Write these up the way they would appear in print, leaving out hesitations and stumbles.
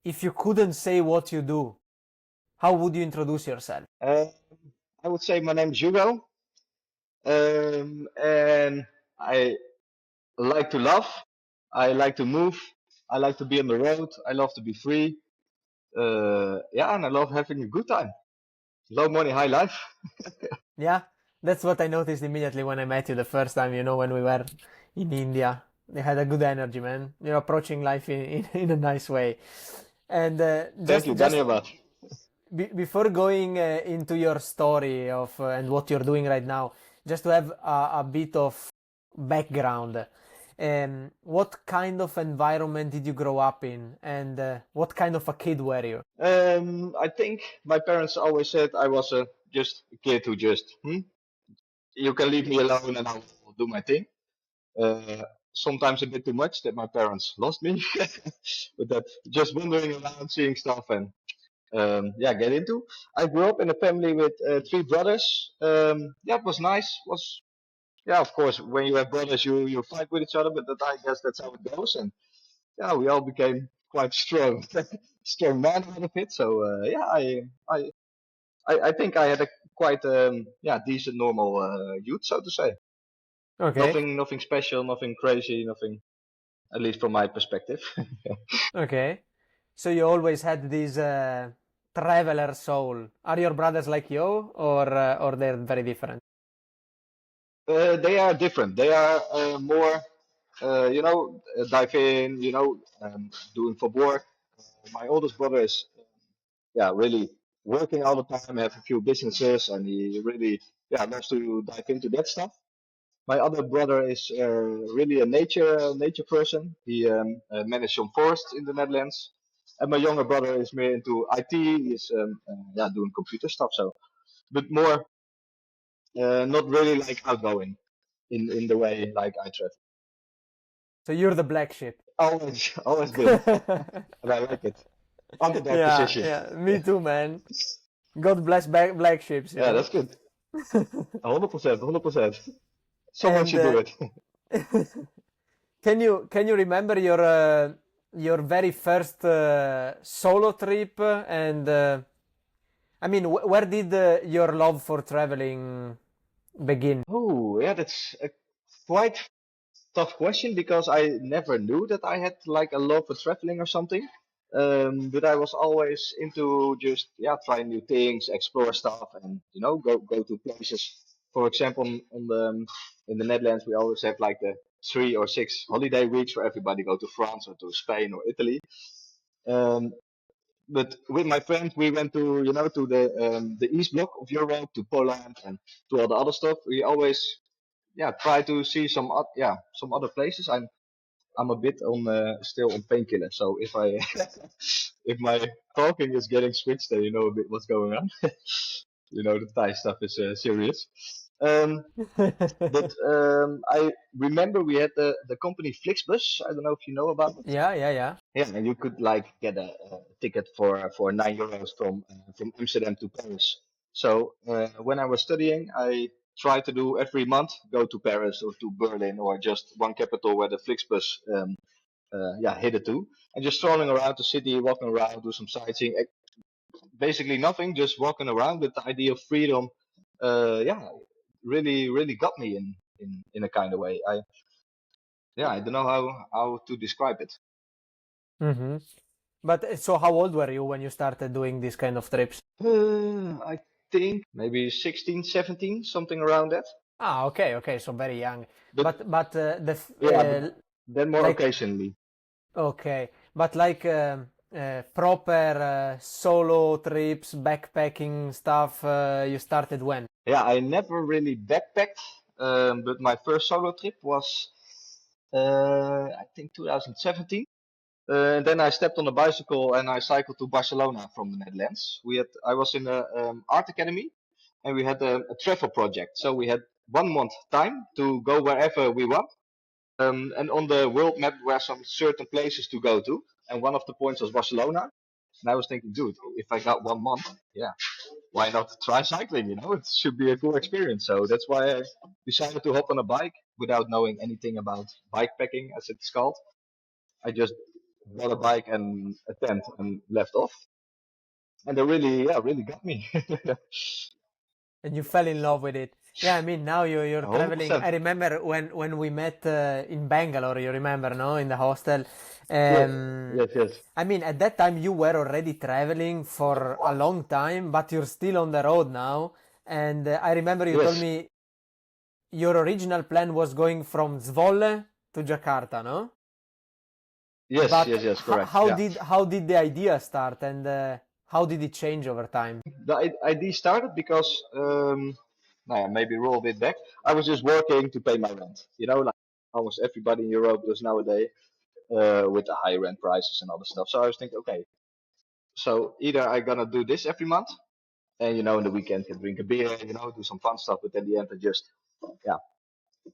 if you couldn't say what you do, how would you introduce yourself? I would say my name is Hugo, and I like to laugh. I like to move. I like to be on the road. I love to be free. Yeah, and I love having a good time. Low money, high life. Yeah, that's what I noticed immediately when I met you the first time, when we were in India. They had a good energy, man. You're approaching life in a nice way. And Thank you, just Daniel. before going into your story of and what you're doing right now, just to have a bit of background, what kind of environment did you grow up in, and what kind of a kid were you? I think my parents always said I was just a kid who just, you can leave me alone and I'll do my thing. Uh, Sometimes a bit too much that my parents lost me, but that just wandering around, seeing stuff and yeah, get into. I grew up in a family with three brothers. Yeah, it was nice. Was Yeah, of course, when you have brothers, you fight with each other, but I guess that's how it goes. And yeah, we all became quite strong, strong man out of it. So yeah, I think I had a quite yeah decent normal youth, so to say. Okay, Nothing special, nothing crazy, nothing at least from my perspective. okay. So you always had this traveler soul. Are your brothers like you, or they're very different? They are different. They are more, dive in, doing for work. My oldest brother is, yeah, really working all the time, have a few businesses, and he really, yeah, loves to dive into that stuff. My other brother is really a nature person. He managed some forests in the Netherlands. And my younger brother is more into IT. He's yeah, doing computer stuff. So, but more not really like outgoing in the way like I travel. So you're the black sheep. Always been, and I like it. Underdog Yeah, position. yeah, me too, man. God bless black sheeps, Yeah, that's good. 100%, 100%. Someone And should do it. can you remember your very first solo trip? And I mean, where did your love for traveling begin? Oh, yeah, that's a quite tough question because I never knew that I had like a love for traveling or something. But I was always into just yeah, trying new things, explore stuff, and go to places. For example, on the in the Netherlands, we always have like the 3 or 6 holiday weeks where everybody go to France or to Spain or Italy. Um, but with my friends, we went to to the East Bloc of Europe, to Poland, and to all the other stuff. We always yeah try to see some other places. I'm a bit on still on painkiller, so if I if my talking is getting switched, then you know a bit what's going on. The Thai stuff is serious. Um, but I remember we had the company Flixbus. I don't know if you know about it. Yeah, yeah, yeah. Yeah, and you could like get a ticket for €9 from Amsterdam to Paris. So when I was studying, I tried to do every month go to Paris or to Berlin or just one capital where the Flixbus yeah hit it to, and just strolling around the city, walking around, do some sightseeing. Basically nothing, just walking around with the idea of freedom. Yeah, really got me in a kind of way. I don't know how to describe it. Mm-hmm. But so, how old were you when you started doing these kind of trips? I think maybe 16, 17, something around that. Ah, okay, okay. So very young. But But yeah, but then more like occasionally. okay, but like proper solo trips, backpacking stuff. You started when? Yeah, I never really backpacked, but my first solo trip was I think 2017. And then I stepped on a bicycle and I cycled to Barcelona from the Netherlands. I was in a art academy and we had a travel project. So we had 1 month time to go wherever we want. And on the world map were some certain places to go to. And one of the points was Barcelona. And I was thinking, dude, if I got 1 month, yeah, why not try cycling? It should be a cool experience. So that's why I decided to hop on a bike without knowing anything about bike packing, as it's called. I just bought a bike and a tent and left off. And they really, yeah, really got me. And you fell in love with it. Yeah, I mean now you're traveling. 100%. I remember when we met in Bangalore. You remember, no, in the hostel. Yes, Um, yes, yes, I mean at that time you were already traveling for a long time, but you're still on the road now. And I remember you told yes, me your original plan was going from Zwolle to Jakarta, no? yes, But yes, yes, correct. Yeah. how did the idea start, and how did it change over time? The idea started because, nou ja, maybe roll a bit back. I was just working to pay my rent. You know, like almost everybody in Europe does nowadays, with the high rent prices and other stuff. So I was thinking, okay, so either I gonna do this every month, and in the weekend can drink a beer, do some fun stuff, but at the end I just, yeah,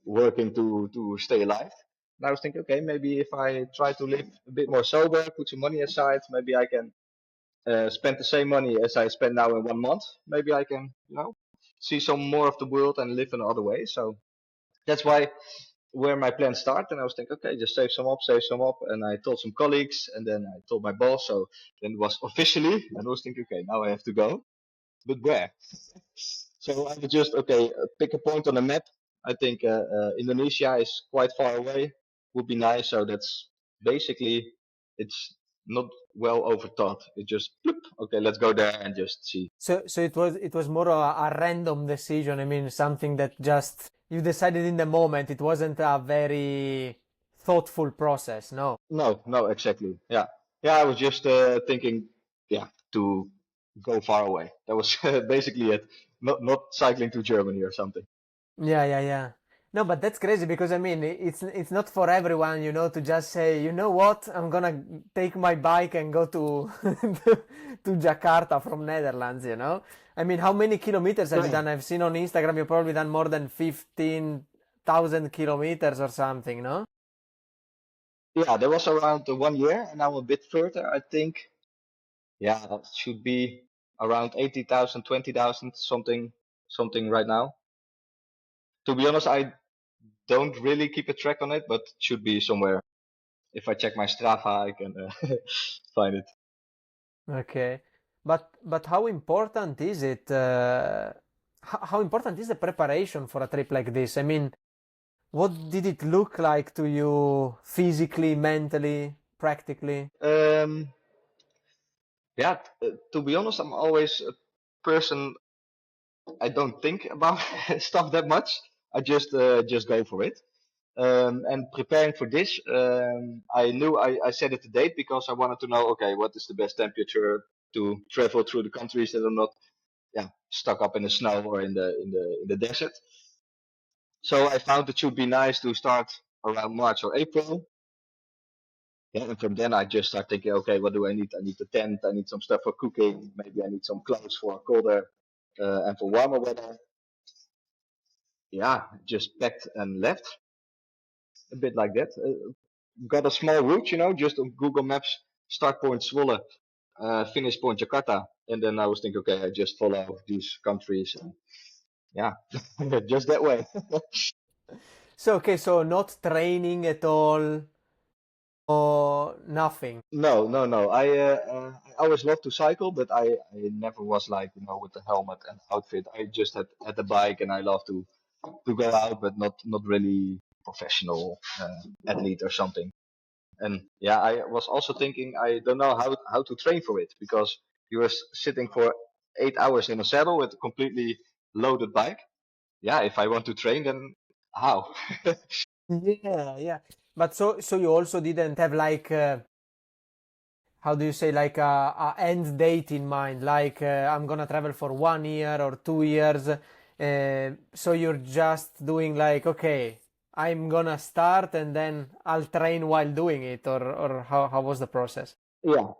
working to stay alive. And I was thinking, okay, maybe if I try to live a bit more sober, put some money aside, maybe I can spend the same money as I spend now in 1 month. Maybe I can, see some more of the world and live in another way. So that's why where my plan started. And I was thinking, okay, just save some up. And I told some colleagues, and then I told my boss. So then it was officially, and I was thinking, okay, now I have to go. But where? So I would just, okay, pick a point on the map. I think Indonesia is quite far away. Would be nice. So that's basically, it's not well overthought. It just, bloop, okay, let's go there and just see. So it was more a random decision. I mean, something that just you decided in the moment. It wasn't a very thoughtful process, no. No, no, exactly. Yeah. Yeah, I was just thinking, yeah, to go far away. That was basically it. Not cycling to Germany or something. Yeah, yeah, yeah. No, but that's crazy because I mean, it's not for everyone, to just say, you know what, I'm gonna take my bike and go to to Jakarta from Netherlands. I mean, how many kilometers have you Yeah. done? I've seen on Instagram you've probably done more than 15,000 kilometers or something, no? Yeah, that was around 1 year, and now a bit further. I think, yeah, that should be around 80,000, 20,000, something right now. To be honest, I don't really keep a track on it, but it should be somewhere. If I check my Strava, I can find it. Okay. But how important is it? How important is the preparation for a trip like this? I mean, what did it look like to you physically, mentally, practically? Um, yeah, to be honest, I'm always a person. I don't think about stuff that much. I just go for it. And preparing for this, I knew I set it a date because I wanted to know, okay, what is the best temperature to travel through the countries that are not, yeah, stuck up in the snow or in the desert. So I found it should be nice to start around March or April. Yeah, and from then I just start thinking, okay, what do I need? I need a tent. I need some stuff for cooking. Maybe I need some clothes for colder and for warmer weather. Yeah, just packed and left a bit like that. Got a small route, just on Google Maps. Start point Zwolle, finish point Jakarta, and then I was thinking, okay, I just follow these countries, and yeah, just that way. So, okay, so not training at all, or nothing. No, no, no. I always loved to cycle, but I never was like, with the helmet and outfit. I just had the bike, and I love to go out, but not really professional athlete or something. And yeah, I was also thinking I don't know how to train for it because you were sitting for 8 hours in a saddle with a completely loaded bike. Yeah, if I want to train, then how? Yeah, yeah. But so you also didn't have like how do you say, like a end date in mind, like I'm gonna travel for 1 year or 2 years, so you're just doing like, okay, I'm gonna start and then I'll train while doing it, or how was the process? Yeah,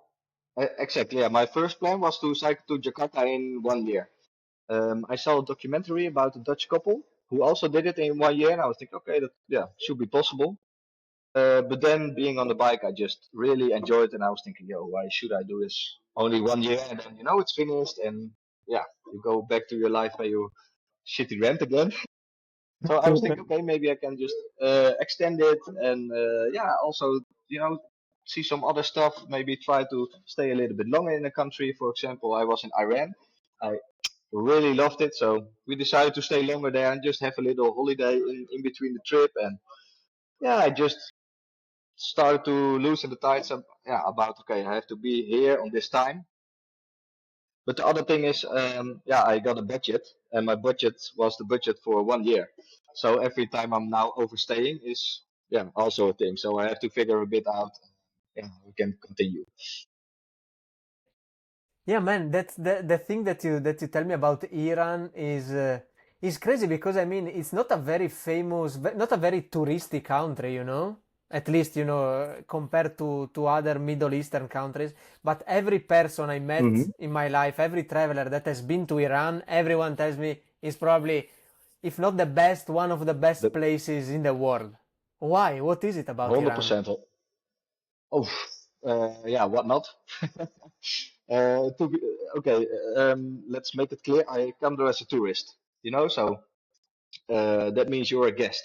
exactly. Yeah, my first plan was to cycle to Jakarta in 1 year. I saw a documentary about a Dutch couple who also did it in 1 year, and I was thinking, okay, that yeah should be possible. But then being on the bike, I just really enjoyed, and I was thinking, yo, why should I do this only 1 year, and then it's finished, and yeah, you go back to your life where you shitty rent again. So I was thinking, okay, maybe I can just extend it, and yeah, also, you know, see some other stuff, maybe try to stay a little bit longer in the country. For example, I was in Iran. I really loved it, so we decided to stay longer there and just have a little holiday in between the trip. And yeah, I just started to loosen the tides yeah, about okay, I have to be here on this time. But the other thing is, yeah, I got a budget, and my budget was the budget for 1 year. So every time I'm now overstaying is, yeah, also a thing. So I have to figure a bit out. Yeah, we can continue. Yeah, man, that's the thing that you tell me about Iran is crazy because I mean it's not a very famous, not a very touristy country, you know. At least compared to other Middle Eastern countries. But every person I met Hmm. in my life, every traveler that has been to Iran, everyone tells me it's probably, if not the best, one of the best The places in the world. Why? What is it about Iran? 100%. Oh, yeah, what not? To be okay, let's make it clear. I come there as a tourist, so that means you're a guest.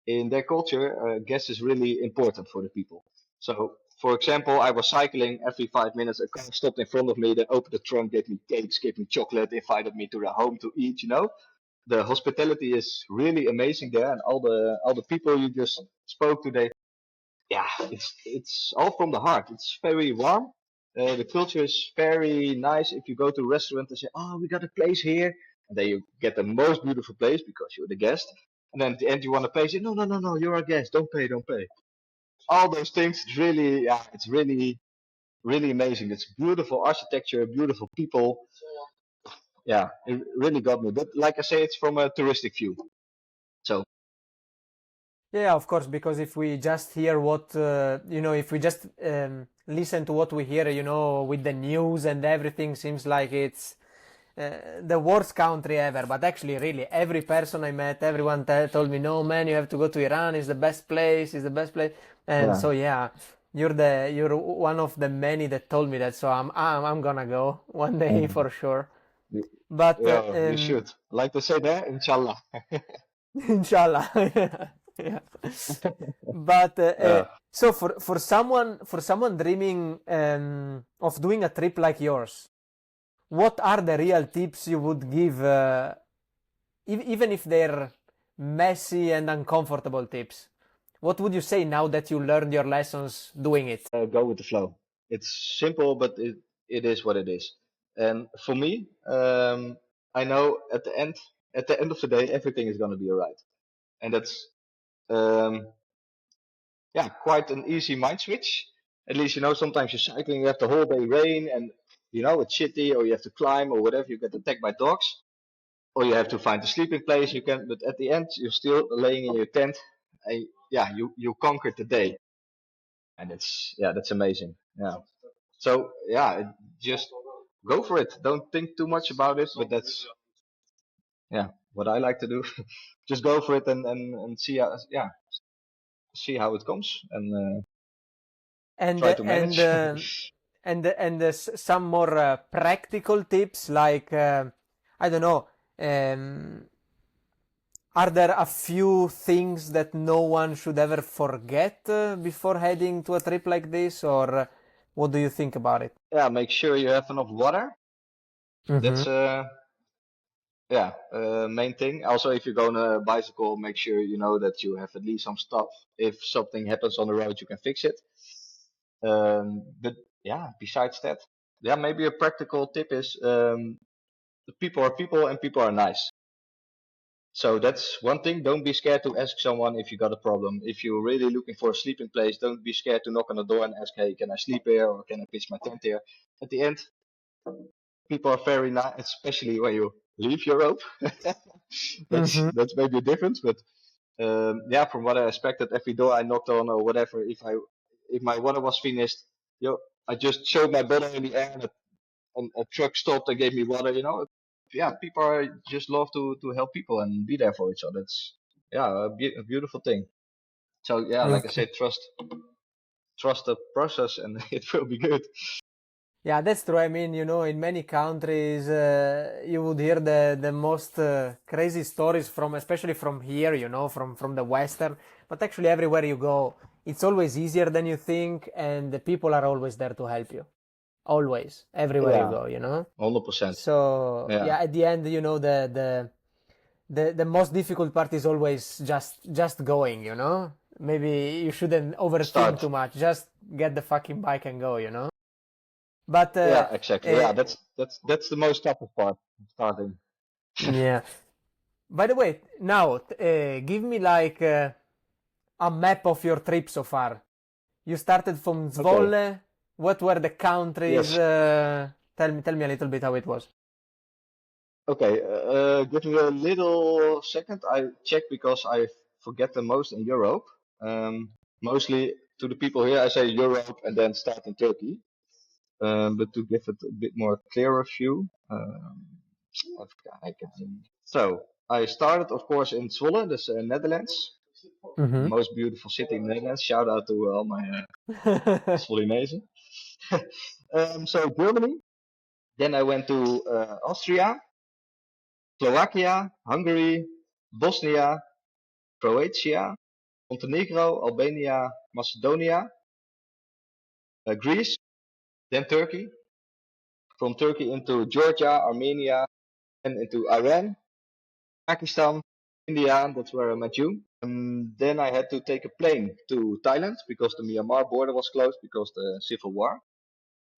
In their culture, guest is really important for the people. So, for example, I was cycling every 5 minutes. A car stopped in front of me, then opened the trunk, gave me cakes, gave me chocolate, invited me to their home to eat. The hospitality is really amazing there, and all the people you just spoke to, yeah, it's all from the heart. It's very warm. The culture is very nice. If you go to a restaurant and say, "Oh, we got a place here," and then you get the most beautiful place because you're the guest, and then at the end you want to pay. Say, "No, no, no, no, you're a guest. Don't pay, don't pay." All those things. It's really, yeah, it's really, really amazing. It's beautiful architecture, beautiful people. Yeah, it really got me. But like I say, it's from a touristic view. So Yeah, of course, because if we just hear if we just listen to what we hear, with the news and everything, seems like it's the worst country ever. But actually, really, every person I met, everyone told me, no, man, you have to go to Iran. It's the best place. It's the best place. And yeah, so, yeah, you're one of the many that told me that. So I'm gonna go one day um, for sure. But yeah, you should. Like to say that, inshallah. inshallah. Yeah. But Yeah. so for someone dreaming of doing a trip like yours, what are the real tips you would give, even if they're messy and uncomfortable tips? What would you say now that you learned your lessons doing it? Go with the flow. It's simple, but it is what it is. And for me, I know at the end of the day, everything is going to be alright. And that's um, yeah, quite an easy mind switch. At least sometimes you're cycling, you have the whole day rain, and it's shitty, or you have to climb, or whatever. You get attacked by dogs, or you have to find a sleeping place. You can, but at the end, you're still laying in your tent, and yeah, you conquered the day, and that's amazing. Yeah. So yeah, just go for it. Don't think too much about it. But that's yeah what I like to do. Just go for it and see how it comes and And try to and manage. some more practical tips like I don't know. Um, Are there a few things that no one should ever forget before heading to a trip like this, or what do you think about it? Yeah, make sure you have enough water. Mm-hmm. That's main thing. Also, if you go on a bicycle, make sure you know that you have at least some stuff. If something happens on the road, you can fix it. But yeah, besides that, yeah, maybe a practical tip is the people are people and people are nice. So that's one thing. Don't be scared to ask someone if you got a problem. If you're really looking for a sleeping place, don't be scared to knock on the door and ask, "Hey, can I sleep here or can I pitch my tent here?" At the end, people are very nice, especially when you leave Europe. that's Mm-hmm. that's maybe a difference, but yeah, from what I expected, every door I knocked on or whatever, if my water was finished, I just showed my bottle in the air and a truck stopped and gave me water. Yeah, people are just love to help people and be there for each other. It's yeah, a beautiful thing. So yeah, like I Okay. said, trust the process and it will be good. Yeah, that's true. I mean, in many countries, you would hear the most crazy stories from, especially from here, from the Western. But actually, everywhere you go, it's always easier than you think, and the people are always there to help you. Always, everywhere you Yeah, go, you know? 100%. So Yeah, yeah, at the end, you know, the most difficult part is always just going, you know? Maybe you shouldn't overthink start. too much. Just get the fucking bike and go, you know? But Yeah, exactly. uh, Yeah, that's the most toughest part, starting. yeah. By the way, now give me like a map of your trip so far. You started from Okay. Zwolle. What were the countries? Yes. Tell me a little bit how it was. Okay. Give me a little second. I check because I forget the most in Europe. Mostly to the people here, I say Europe and then start in Turkey. But to give it a bit more clearer view, I can. So I started, of course, in Zwolle, this Netherlands, Mm-hmm. most beautiful city in the Netherlands. Shout out to all my Zwollenezen. So Germany. Then I went to Austria, Slovakia, Hungary, Bosnia, Croatia, Montenegro, Albania, Macedonia, Greece, then Turkey. From Turkey into Georgia, Armenia, and into Iran, Pakistan, India. That's where I met you. Then I had to take a plane to Thailand because the Myanmar border was closed because the civil war.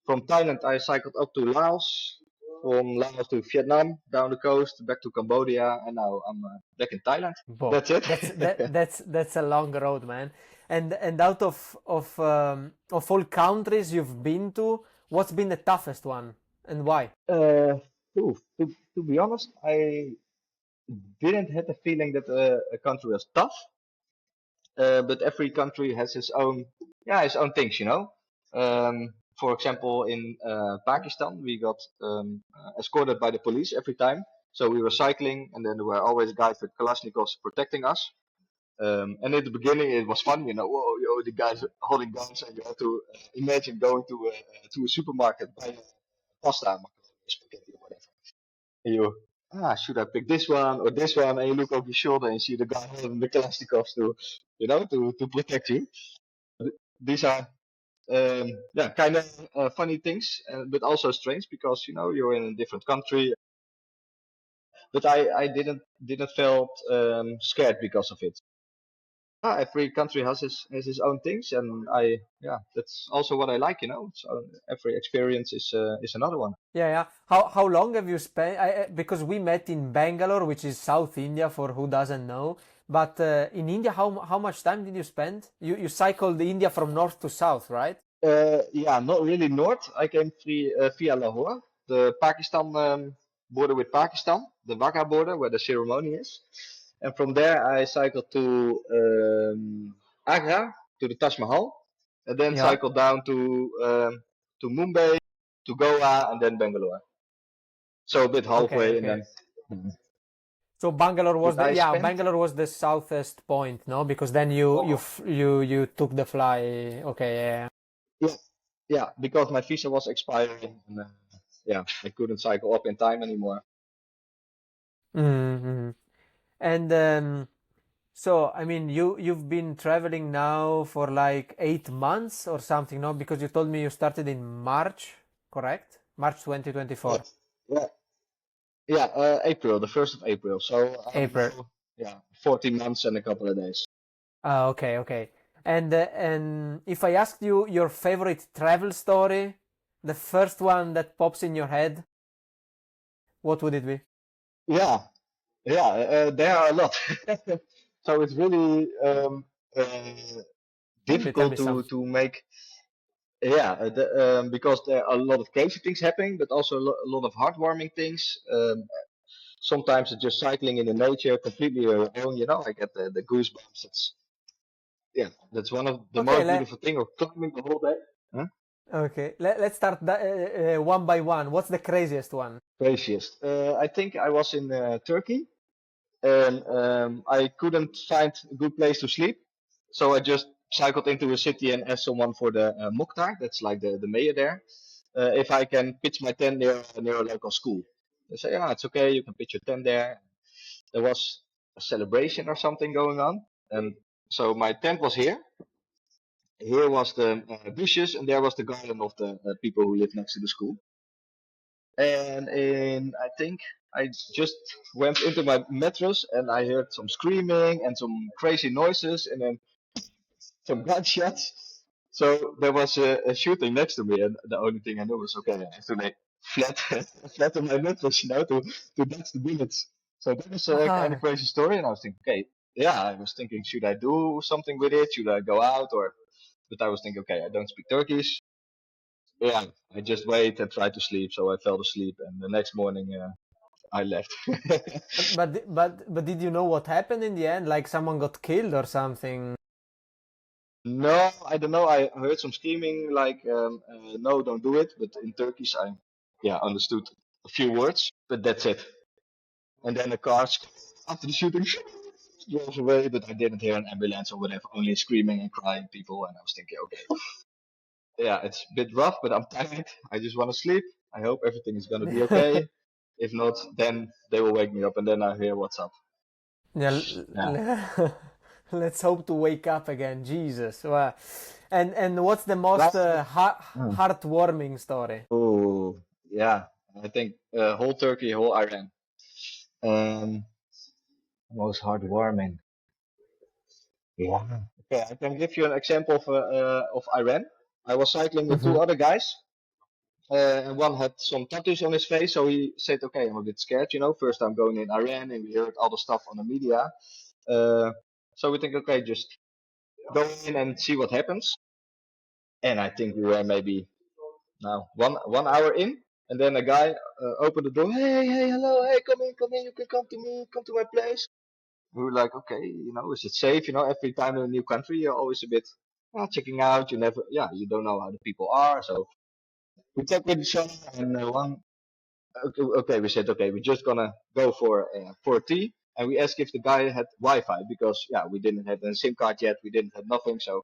From Thailand, I cycled up to Laos. From Laos to Vietnam, down the coast, back to Cambodia, and now I'm back in Thailand. Whoa, That's it. that's a long road, man. And out of all countries you've been to, what's been the toughest one and why? uh, to be honest, I didn't have the feeling that a country was tough, but every country has its own, yeah, its own things, you know. For example, in Pakistan, we got escorted by the police every time. So we were cycling, and then there were always guys with Kalashnikovs protecting us. And in the beginning, it was fun, you know. Whoa, yo, the guys holding guns, and you have to imagine going to a supermarket, buying pasta, spaghetti, or whatever. And you, should I pick this one or this one? And you look over your shoulder and see the guy holding the Kalashnikovs to, you know, to protect you. These are, yeah, kind of funny things, but also strange because you know you're in a different country. But I didn't felt scared because of it. Every country has its own things, and yeah, that's also what I like, you know. So every experience is another one. Yeah, yeah. How long have you spent? Because we met in Bangalore, which is South India, for who doesn't know. But in India, how much time did you spend? You cycled India from north to south, right? Yeah, not really north. I came via Lahore, the Pakistan border with Pakistan, the Wagah border where the ceremony is. And from there, I cycled to Agra, to the Taj Mahal, and then Yeah. cycled down to Mumbai, to Goa, and then Bangalore. So a bit Okay, halfway, and okay. then. Mhm. So Bangalore was But the I yeah spent. Bangalore was the southest point, no? Because then Oh, you took the fly. Okay, yeah. yeah, yeah, because my visa was expiring, and yeah, I couldn't cycle up in time anymore. Mm-hmm. And so I mean you've been traveling now for like 8 months or something, no? Because you told me you started in March, correct? March Yeah, 2024. yeah, yeah. April, the 1st of April. So I'm April. now, yeah, 14 months and a couple of days. Okay, okay. And if I asked you your favorite travel story, the first one that pops in your head, what would it be? Yeah, yeah. There are a lot. So it's really Tell difficult me to some. make. Yeah, because there are a lot of crazy things happening, but also a lot of heartwarming things. Sometimes it's just cycling in the nature, completely your own. You know, I get the goosebumps. It's Yeah, that's one of the Okay, most beautiful thing of climbing the whole day. Huh? let's start one by one. What's the craziest one? Craziest. I think I was in Turkey, and I couldn't find a good place to sleep, so I just cycled into a city and asked someone for the Mokhtar, that's like the mayor there, if I can pitch my tent near a local school. They say, yeah, it's okay, you can pitch your tent there. There was a celebration or something going on, and so my tent was here, Here was the bushes, and there was the garden of the people who live next to the school. And I think I just went into my mattress and I heard some screaming and some crazy noises and then some gunshots. So there was a shooting next to me, and the only thing I knew was okay, I have to like flat, flat on my mattress, to dodge the bullets. So that was a kind of Ah, crazy story, and I was thinking, okay, yeah, I was thinking, should I do something with it? Should I go out or? But I was thinking, okay, I don't speak Turkish. Yeah, I just wait and try to sleep. So I fell asleep, and the next morning I left. but did you know what happened in the end? Like someone got killed or something? No, I don't know. I heard some screaming like, no, don't do it. But in Turkish, I, yeah, understood a few words, but that's it. And then the car, after the shooting, drove away, but I didn't hear an ambulance or whatever, only screaming and crying people. And I was thinking, okay, yeah, it's a bit rough, but I'm tired. I just want to sleep. I hope everything is going to be okay. If not, then they will wake me up and then I hear what's up. Yeah, Yeah. let's hope to wake up again. Jesus. Wow. And what's the most Last, heartwarming story? oh, yeah. I think whole Turkey, whole Iran. Um, Most heartwarming. Yeah. Okay, I can give you an example of Iran. I was cycling with Hmm. two other guys, and one had some tattoos on his face, so he said, "Okay, I'm a bit scared, you know. First time going in Iran, and we heard all the stuff on the media. Uh, so we think, okay, just go in and see what happens." And I think we were maybe now 1 hour in, and then a guy opened the door. Hey, hey, hello, hey, come in. You can come to me, come to my place. We were like, okay, you know, is it safe? You know, every time in a new country, you're always a bit checking out. You never, yeah, you don't know how the people are. So we checked with each other, and okay, we said, okay, we're just gonna go for a tea, and we asked if the guy had Wi-Fi because yeah, we didn't have a SIM card yet, we didn't have nothing. So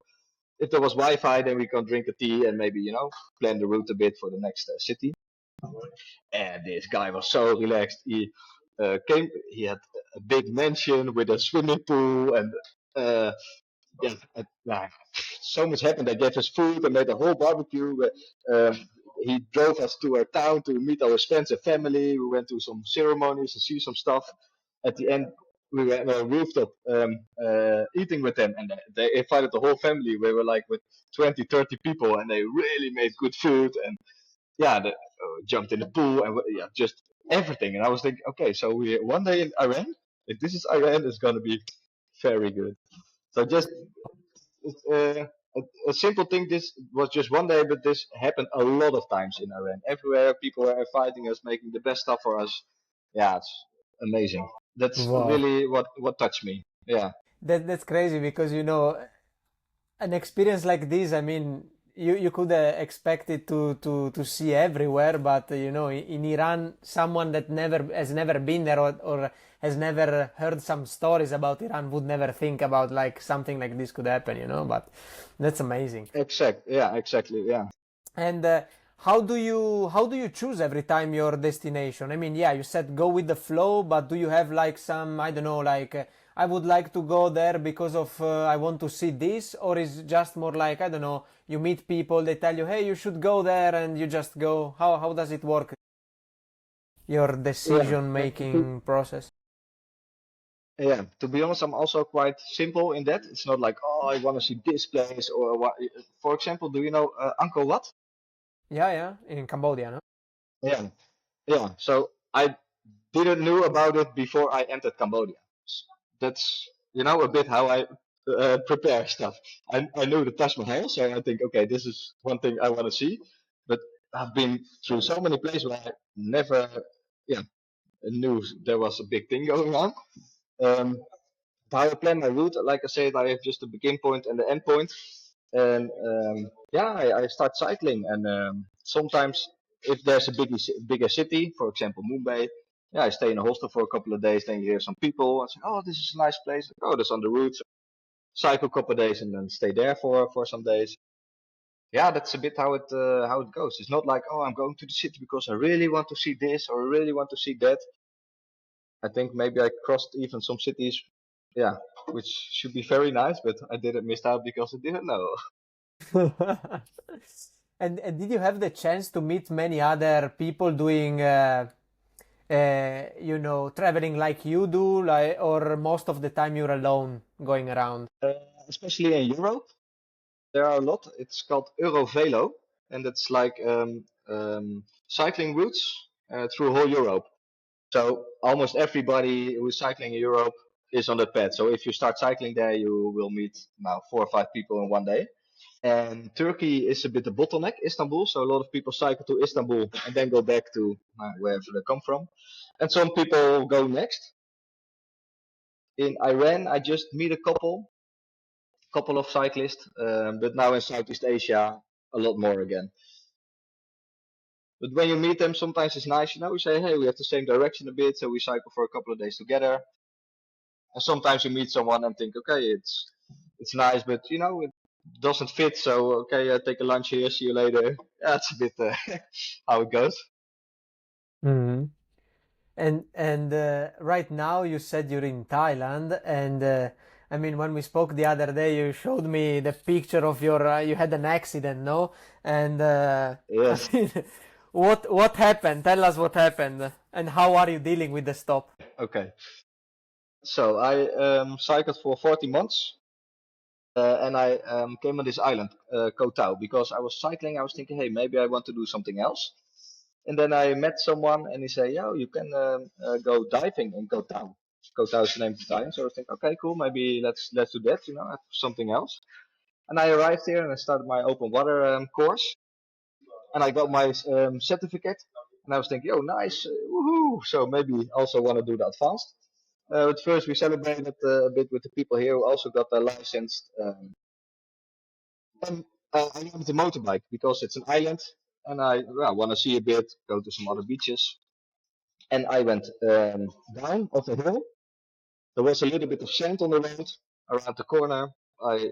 if there was Wi-Fi, then we can drink a tea and maybe plan the route a bit for the next city. And this guy was so relaxed. He had a big mansion with a swimming pool and uh, yeah, so much happened. They gave us food and made a whole barbecue. He drove us to our town to meet our friends and family. We went to some ceremonies and see some stuff. At the end, we were on a rooftop eating with them, and they invited the whole family. We were like with 20, 30 people, and they really made good food. And yeah, jumped in the pool and yeah, just everything. And I was thinking, okay, so we one day in Iran. If this is Iran, it's gonna be very good. So just a simple thing. This was just one day, but this happened a lot of times in Iran. Everywhere, people were inviting us, making the best stuff for us. Yeah, it's amazing. That's Wow. really what touched me. Yeah. That's crazy because an experience like this, I mean, you could expect it to see everywhere, but in Iran, someone that never has never been there or has never heard some stories about Iran would never think about like something like this could happen, But that's amazing. Yeah, exactly. Yeah. And how do you choose every time your destination? I mean, yeah, you said go with the flow, but do you have like some, I don't know, like I would like to go there because of I want to see this, or is just more like I don't know, you meet people, they tell you, hey, you should go there, and you just go. How does it work? Your Yeah. decision making process. Yeah, to be honest, I'm also quite simple in that. It's not like, oh, I want to see this place or what. For example, do you know Angkor Wat? Yeah, yeah, in Cambodia, no? Yeah, yeah. So I didn't know about it before I entered Cambodia. That's a bit how I prepare stuff. I knew the Taj Mahal, so I think, okay, this is one thing I want to see. But I've been through so many places where I never, yeah, knew there was a big thing going on. Um, how I plan my route, like I said, I have just a begin point and the end point. And yeah, I start cycling. And sometimes, if there's a bigger city, for example, Mumbai, yeah, I stay in a hostel for a couple of days. Then you hear some people and say, "Oh, this is a nice place." Oh, that's on the route. Cycle a couple of days and then stay there for some days. Yeah, that's a bit how it goes. It's not like, oh, I'm going to the city because I really want to see this or I really want to see that. I think maybe I crossed even some cities, yeah, which should be very nice, but I didn't miss out because I didn't know. And did you have the chance to meet many other people doing, traveling like you do, like, or most of the time you're alone going around? Uh, Especially in Europe, there are a lot. It's called Eurovelo, and it's like cycling routes through whole Europe. So almost everybody who's cycling in Europe is on that path. So if you start cycling there, you will meet now 4 or 5 people in one day. And Turkey is a bit a bottleneck, Istanbul. So a lot of people cycle to Istanbul and then go back to wherever they come from. And some people go next. In Iran, I just meet a couple of cyclists, but now in Southeast Asia, a lot more again. But when you meet them, sometimes it's nice, you say, hey, we have the same direction a bit, so we cycle for a couple of days together. And sometimes you meet someone and think, okay, it's nice, but it doesn't fit. So okay, take a lunch here, see you later. Yeah, it's a bit how it goes. Mhm. And right now you said you're in Thailand, and I mean when we spoke the other day, you showed me the picture of your you had an accident, no? And I Yes. mean, what happened? Tell us what happened, and how are you dealing with the stop? Okay. So I cycled for 40 months, and I came on this island, Koh Tao, because I was cycling. I was thinking, hey, maybe I want to do something else. And then I met someone, and he said, "Yo, you can go diving in Koh Tao." Koh Tao is the name of the island. So I was thinking, okay, cool, maybe let's do that. Something else. And I arrived here and I started my open water course, and I got my certificate. And I was thinking, oh, nice, woohoo! So maybe also want to do the advanced. But first, we celebrated a bit with the people here who also got their license. And I wanted a motorbike because it's an island, and I want to see a bit, go to some other beaches. And I went down off the hill. There was a little bit of sand on the road around the corner. I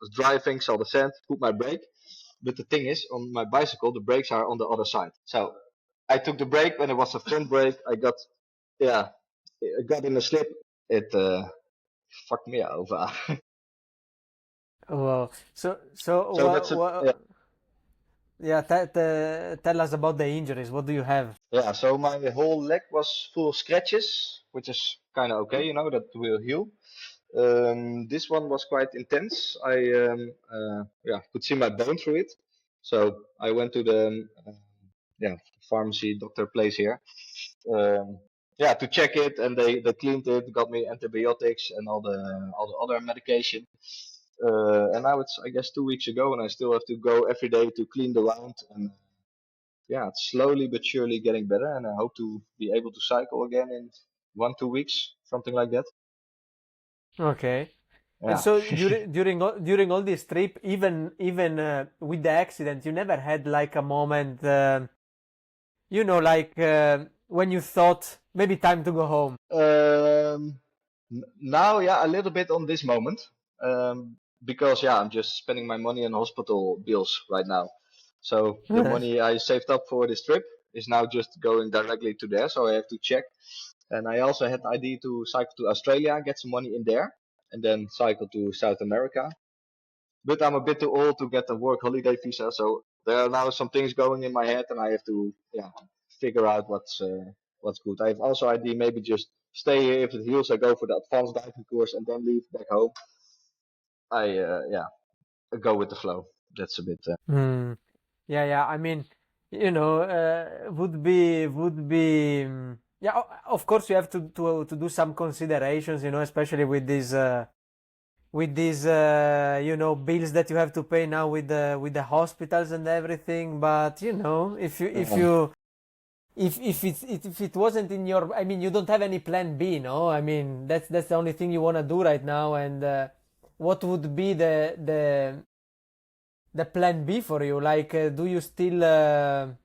was driving, saw the sand, put my brake. But the thing is, on my bicycle, the brakes are on the other side. So I took the brake when it was a front brake. Yeah, I got in a slip. It fucked me over. Well, so So that's it. Yeah. yeah, tell us about the injuries. What do you have? Yeah. So my whole leg was full of scratches, which is kind of okay, that will heal. This one was quite intense. I could see my bone through it. So I went to the pharmacy doctor place here. Um, to check it, and they cleaned it, got me antibiotics and all the other medication. And now it's I guess 2 weeks ago, and I still have to go every day to clean the wound. And yeah, it's slowly but surely getting better, and I hope to be able to cycle again in 1 2 weeks, something like that. Okay. And Yeah. so during all this trip, even with the accident, you never had like a moment, like when you thought maybe time to go home. Um, Now, yeah, a little bit on this moment, because I'm just spending my money on hospital bills right now. So the money I saved up for this trip is now just going directly to there. So I have to check, and I also had the idea to cycle to Australia, get some money in there, and then cycle to South America. But I'm a bit too old to get a work holiday visa, so there are now some things going in my head, and I have to figure out what's good. I have also idea maybe just stay here. If it heals, I go for the advanced diving course and then leave back home. I go with the flow. That's a bit. Hmm. Yeah, yeah. I mean, would be. Yeah, of course you have to do some considerations, especially with these bills that you have to pay now with the hospitals and everything. But if it wasn't in your, I mean, you don't have any plan B, no? I mean, that's the only thing you want to do right now. And what would be the plan B for you? Like, do you still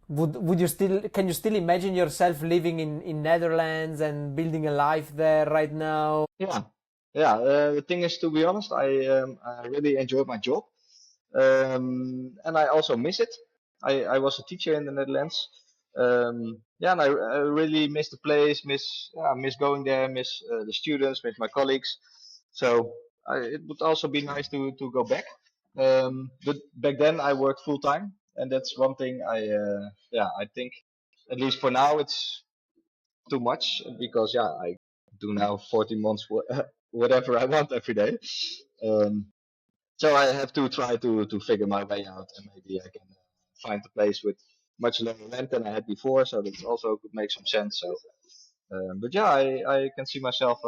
would you still can you still imagine yourself living in Netherlands and building a life there right now? Yeah, yeah. The thing is, to be honest, I really enjoyed my job, and I also miss it. I was a teacher in the Netherlands. And I really miss the place, miss going there, miss the students, miss my colleagues. So it would also be nice to go back. But back then I worked full time, and that's one thing I think at least for now it's too much because I do now 14 months whatever I want every day. Um, so I have to try to figure my way out, and maybe I can find a place with much lower rent than I had before. So that also could make some sense. So, but yeah, I can see myself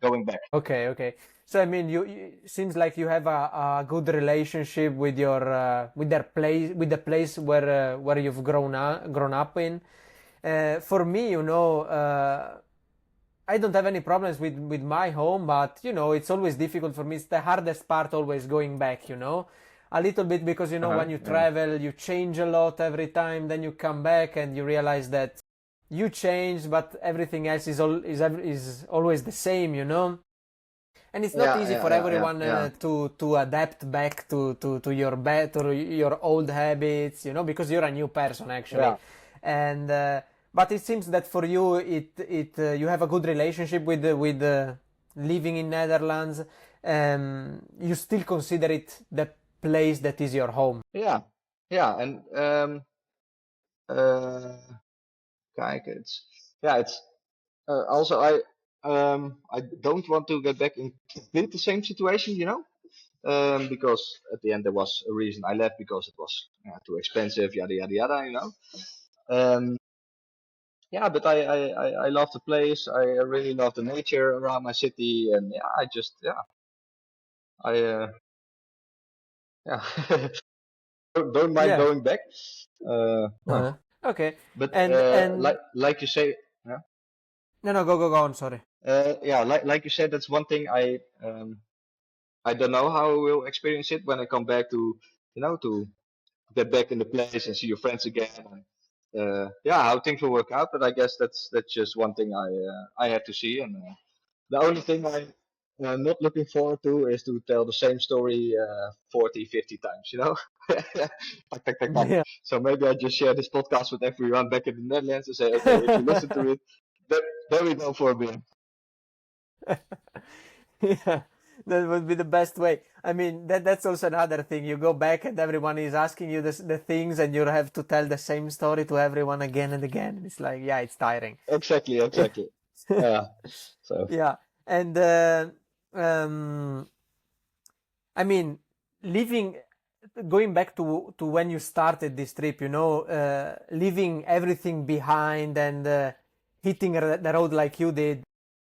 going back. Okay, okay. So I mean, seems like you have a good relationship with your with their place, with the place where you've grown up in. For me, I don't have any problems with my home, but it's always difficult for me. It's the hardest part always going back, a little bit because when you Yeah, travel, you change a lot every time. Then you come back and you realize that you changed, but everything else is always the same, and it's not easy for everyone yeah, to adapt back to your old habits, because you're a new person actually, yeah. and but it seems that for you it you have a good relationship with living in Netherlands. You still consider it the place that is your home. Yeah, yeah, and uh, kijk, it's also I don't want to get back in complete the same situation, because at the end there was a reason I left because it was too expensive, yada yada yada. Yeah, but I love the place. I really love the nature around my city, and yeah, I yeah don't mind Yeah. going back. No, Uh-huh. Okay. but And like you say, yeah, no, no, go on, sorry. yeah, like you said, that's one thing I don't know how I will experience it when I come back to get back in the place and see your friends again. And, yeah, how things will work out. But I guess that's just one thing I have to see. And the only thing I'm not looking forward to is to tell the same story 40, 50 times. Tak, tak, tak, tak. Yeah. So maybe I just share this podcast with everyone back in the Netherlands and say, okay, if you listen to it, then, then we go for a beer. Yeah, that would be the best way. I mean, that's also another thing. You go back and everyone is asking you the things, and you have to tell the same story to everyone again and again. It's like, yeah, it's tiring. Exactly, exactly. Yeah. So Yeah, and um, I mean, leaving, going back to when you started this trip, leaving everything behind and hitting the road like you did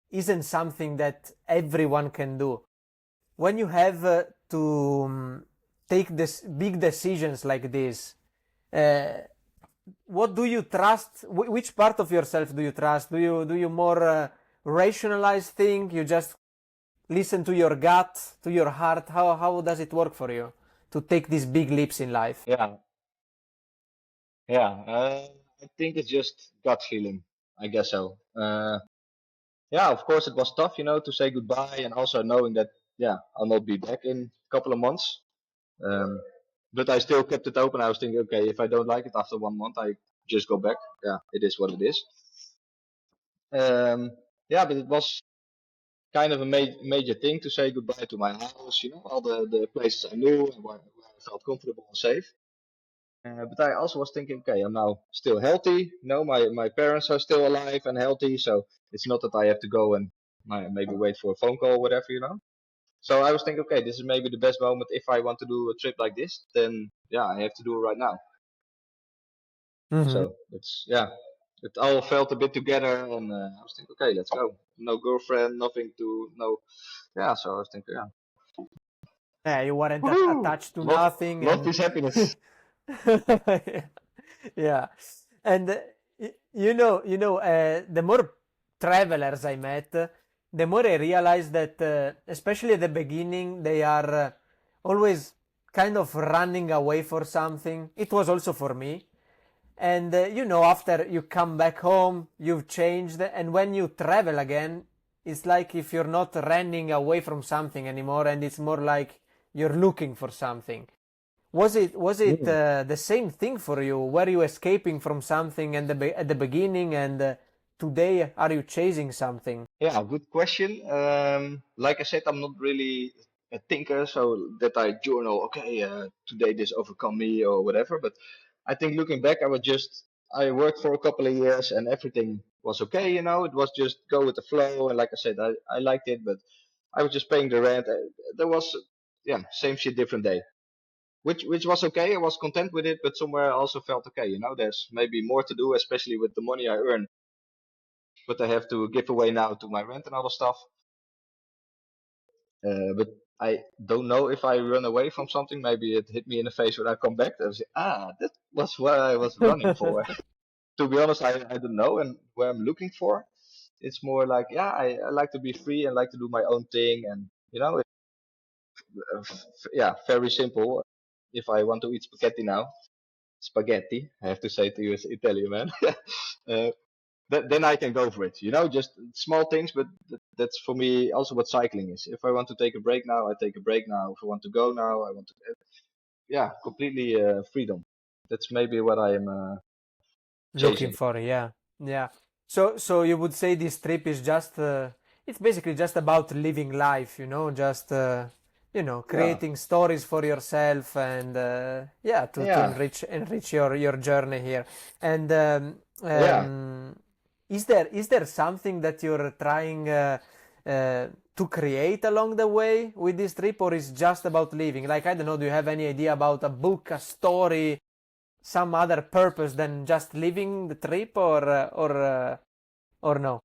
isn't something that everyone can do. When you have to take this big decisions like this, uh, what do you trust? Which part of yourself do you trust? Do you more rationalize things? You just listen to your gut, to your heart? How does it work for you to take these big leaps in life? yeah, yeah. I think it's just gut feeling. I guess so. Yeah, of course it was tough, to say goodbye and also knowing that I'll not be back in a couple of months. Um, but I still kept it open. I was thinking, okay, if I don't like it after 1 month, I just go back. Yeah, it is what it is. Yeah, but it was kind of a major thing to say goodbye to my house, all the places I knew and where I felt comfortable and safe. But I also was thinking, okay, I'm now still healthy. My parents are still alive and healthy, so it's not that I have to go and maybe wait for a phone call or whatever. So I was thinking, okay, this is maybe the best moment if I want to do a trip like this. Then I have to do it right now. Hmm. So it all felt a bit together, and I was thinking, okay, let's go. No girlfriend, nothing to no. Yeah, so I was thinking, yeah, Yeah, you weren't woohoo, attached to love, nothing, love and is happiness. yeah, and the more travelers I met, the more I realized that, especially at the beginning, they are always kind of running away for something. It was also for me. And after you come back home, you've changed, and when you travel again, it's like if you're not running away from something anymore, and it's more like you're looking for something. Was it Mm. the same thing for you? Were you escaping from something at the beginning, and today are you chasing something? Yeah, good question. Like I said, I'm not really. a thinker, so that I journal. Okay, today this overcome me or whatever. But I think looking back, I worked for a couple of years and everything was okay. It was just go with the flow. And like I said, I liked it, but I was just paying the rent. There was, yeah, same shit, different day. Which was okay. I was content with it, but somewhere I also felt okay. There's maybe more to do, especially with the money I earn, but I have to give away now to my rent and other stuff. But I don't know if I run away from something. Maybe it hit me in the face when I come back. I was that was what I was running for. To be honest, I don't know, and where I'm looking for, it's more like, yeah, I like to be free and like to do my own thing, and yeah, very simple. If I want to eat spaghetti, I have to say to you as Italian man, uh, then I can go for it. Just small things, but that's for me also what cycling is. If I want to take a break now, I take a break now. If I want to go now, I want to. Yeah, completely freedom. That's maybe what I am Looking chasing. for, yeah. Yeah. So you would say this trip is just it's basically just about living life, just Yeah, creating stories for yourself and yeah, to yeah, enrich your journey here. And yeah. is there something that you're trying to create along the way with this trip, or is just about living? Like, I don't know, do you have any idea about a book, a story, some other purpose than just living the trip, or no?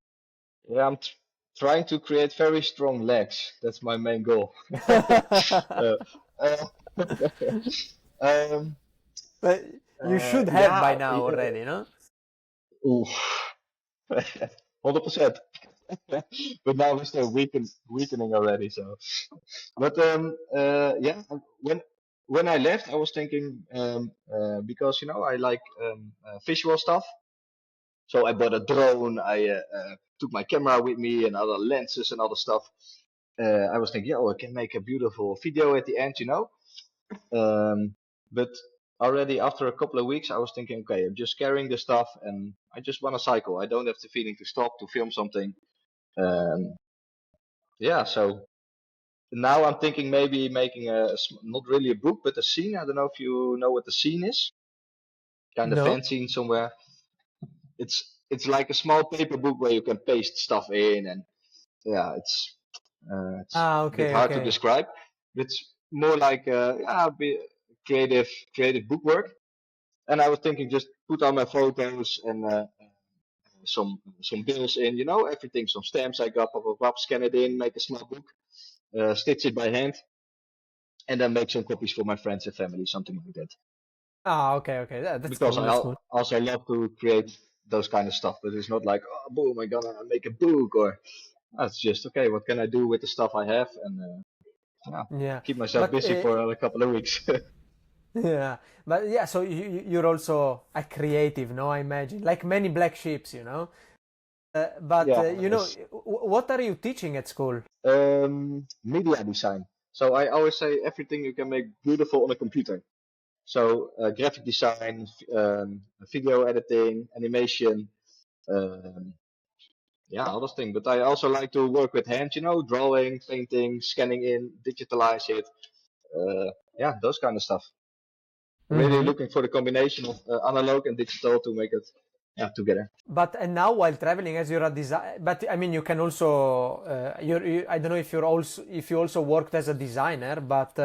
Yeah, I'm trying to create very strong legs. That's my main goal. uh, uh, um, But you should have by yeah, now already, no? oof, 100%. But now we're still weakening already. So, but yeah, when I left, I was thinking because I like visual stuff. So I bought a drone. I took my camera with me and other lenses and other stuff. I was thinking, oh, I can make a beautiful video at the end. Um, but already after a couple of weeks, I was thinking, okay, I'm just carrying the stuff and I just want to cycle. I don't have the feeling to stop to film something. Um, yeah, so now I'm thinking maybe making not really a book, but a scene. I don't know if you know what the scene is. Kind of No. fan scene somewhere. It's like a small paper book where you can paste stuff in, and yeah, it's Ah, a bit okay, hard to okay. describe. It's more like yeah, creative book work. And I was thinking just put all my photos and some bills in, everything, some stamps I got, pop, pop, pop, scan it in, make a small book, stitch it by hand, and then make some copies for my friends and family, something like that. Ah, okay, okay. That's Because cool. I That's cool. also love to create those kind of stuff, but it's not like, oh, boom, I'm gonna make a book, or it's just okay. What can I do with the stuff I have, and yeah, Yeah, keep myself but busy for a couple of weeks. yeah, but yeah. So you're also a creative, no? I imagine, like many black sheeps, you know. But Yeah, it's what are you teaching at school? media design. So I always say everything you can make beautiful on a computer. So graphic design, video editing, animation, um, yeah, all those things. But I also like to work with hands, drawing, painting, scanning in, digitalize it. Yeah, those kind of stuff. Really Mm-hmm. looking for the combination of analog and digital to make it, yeah, together. But and now while traveling, as you're a design, but I mean, you can also I don't know if you also worked as a designer, but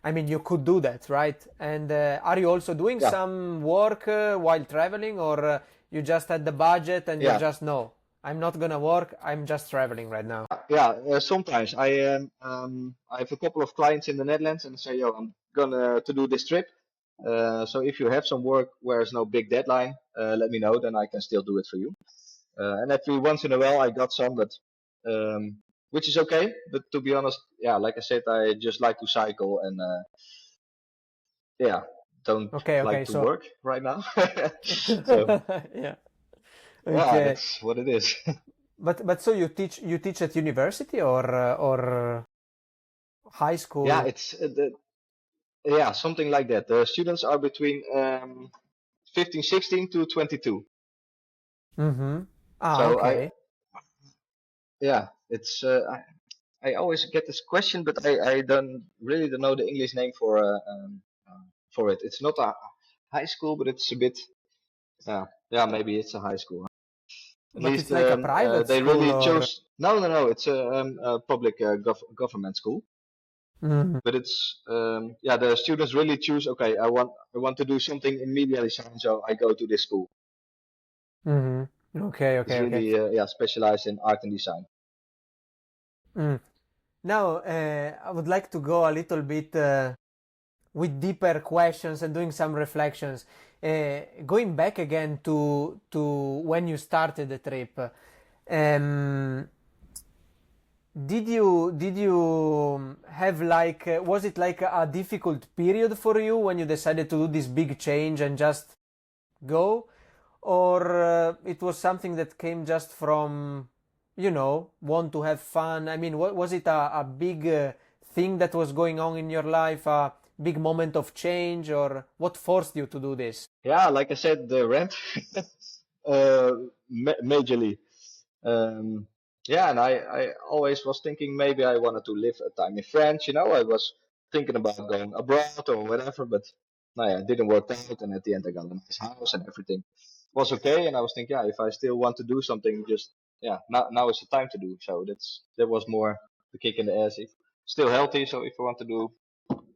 I mean, you could do that, right? And are you also doing Yeah, some work while traveling, or you just had the budget and you're yeah, just no, I'm not gonna work, I'm just traveling right now. yeah. Sometimes I have a couple of clients in the Netherlands and say, yo, I'm gonna to do this trip. So if you have some work where there's no big deadline, let me know. Then I can still do it for you. And every once in a while I got some, but um, which is okay. But to be honest, yeah, like I said, I just like to cycle and yeah, don't Okay, like okay, to so work right now. So yeah, yeah, okay. that's what it is. But so you teach at university or high Yeah, school? it's yeah, something like that. The students are between 15, 16 to 22. Mm-hmm. Ah, So okay. yeah, it's I always get this question, but I don't know the English name for it. It's not a high school, but it's a bit. Yeah, maybe it's a high school. At But least it's like a private they school really or. chose. No, no, no. It's a public government school, Mhm, but it's yeah. The students really choose. Okay, I want to do something in media design, so I go to this school. mhm. Okay, It's okay, okay. really yeah specialized in art and design. Mm. Now, I would like to go a little bit with deeper questions and doing some reflections. Going back again to when you started the trip, um, did you have like was it like a difficult period for you when you decided to do this big change and just go, or it was something that came just from want to have fun? I mean, what was it a big thing that was going on in your life, a big moment of change, or what forced you to do this? Yeah, like I said, the rent, uh, majorly. Um, yeah, and I always was thinking maybe I wanted to live a time in France. I was thinking about going abroad or whatever, but no, yeah, it didn't work out. And at the end, I got a nice house and everything was okay. And I was thinking, yeah, if I still want to do something, just yeah, now is the time to do. So that was more the kick in the ass. If still healthy, so if I want to do,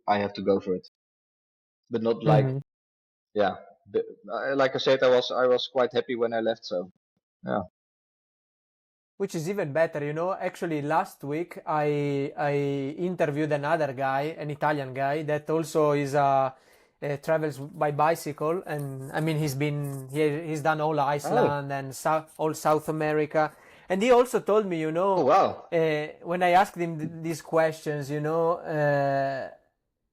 I have to go for it. But not like Hmm. yeah, like I said, I was quite happy when I left. So yeah. Which is even better, Actually, last week I interviewed another guy, an Italian guy that also is travels by bicycle, and I mean he's done all Oh, Iceland and all South America, and he also told me, oh wow. when I asked him these questions,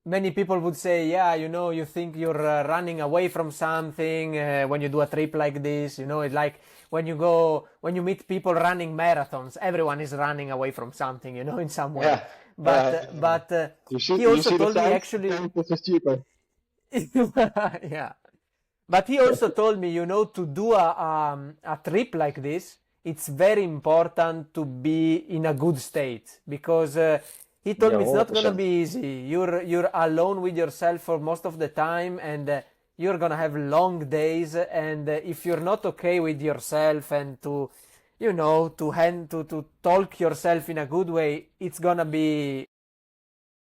many people would say, yeah, you think you're running away from something when you do a trip like this. It's like when you meet people running marathons, everyone is running away from something, in some way. Yeah. But he You also see the told me sign? actually, This is cheaper. yeah. But he also told me, to do a trip like this, it's very important to be in a good state because he told Yeah, me it's not gonna 100%. be easy. You're alone with yourself for most of the time, and you're gonna have long days. And if you're not okay with yourself and to talk yourself in a good way, it's gonna be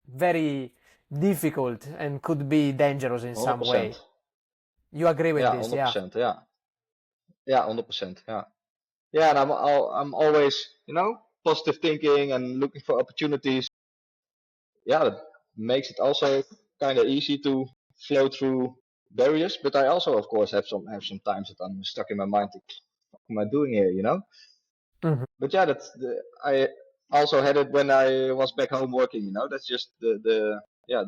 very difficult and could be dangerous in some 100%. way. You agree with Yeah, this, yeah? 100%. Yeah. Yeah, 100%. Yeah. Yeah, and I'm always, positive thinking and looking for opportunities. Yeah, that makes it also kind of easy to flow through barriers, but I also of course have some times that I'm stuck in my mind. What am I doing here? Mhm. But yeah, I also had it when I was back home working. That's just the yeah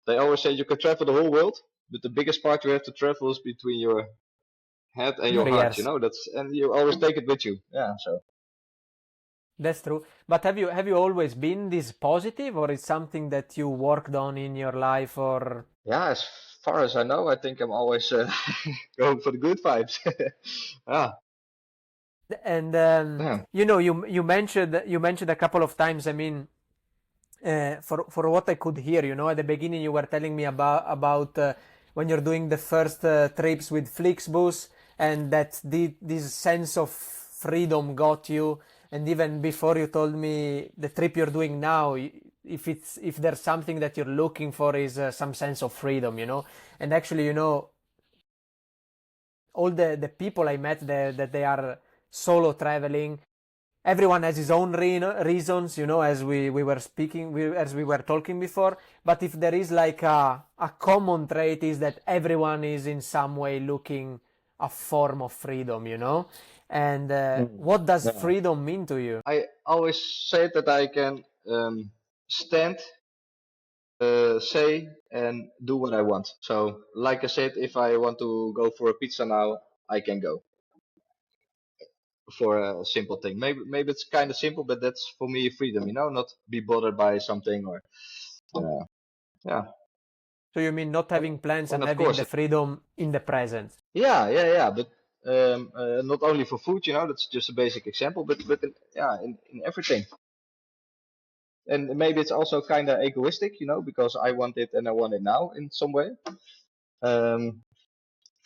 they always say you can travel the whole world, but the biggest part you have to travel is between your head and your Your heart. ears. And you always take it with you. Yeah, so That's true. But have you always been this positive, or is something that you worked on in your life, or yeah, as far as I know, I think I'm always going for the good vibes. Yeah, and yeah. you mentioned a couple of times. I mean, for what I could hear, at the beginning you were telling me about when you're doing the first trips with Flixbus, and that this sense of freedom got you. And even before you told me the trip you're doing now, if there's something that you're looking for is some sense of freedom, And actually, all the people I met there that they are solo traveling, everyone has his own reasons, as we were speaking, as we were talking before. But if there is like a common trait, is that everyone is in some way looking a form of freedom, And Mm. what does Yeah. freedom mean to you? I always say that I can stand, say, and do what I want. So, like I said, if I want to go for a pizza now, I can go for a simple thing. Maybe it's kind of simple, but that's for me freedom. Not be bothered by something or uh, yeah. So you mean not having plans And and of having course, the freedom in the present? yeah. But not only for food. That's just a basic example, but in everything. and maybe it's also kind of egoistic, because I want it and I want it now in some way. Um,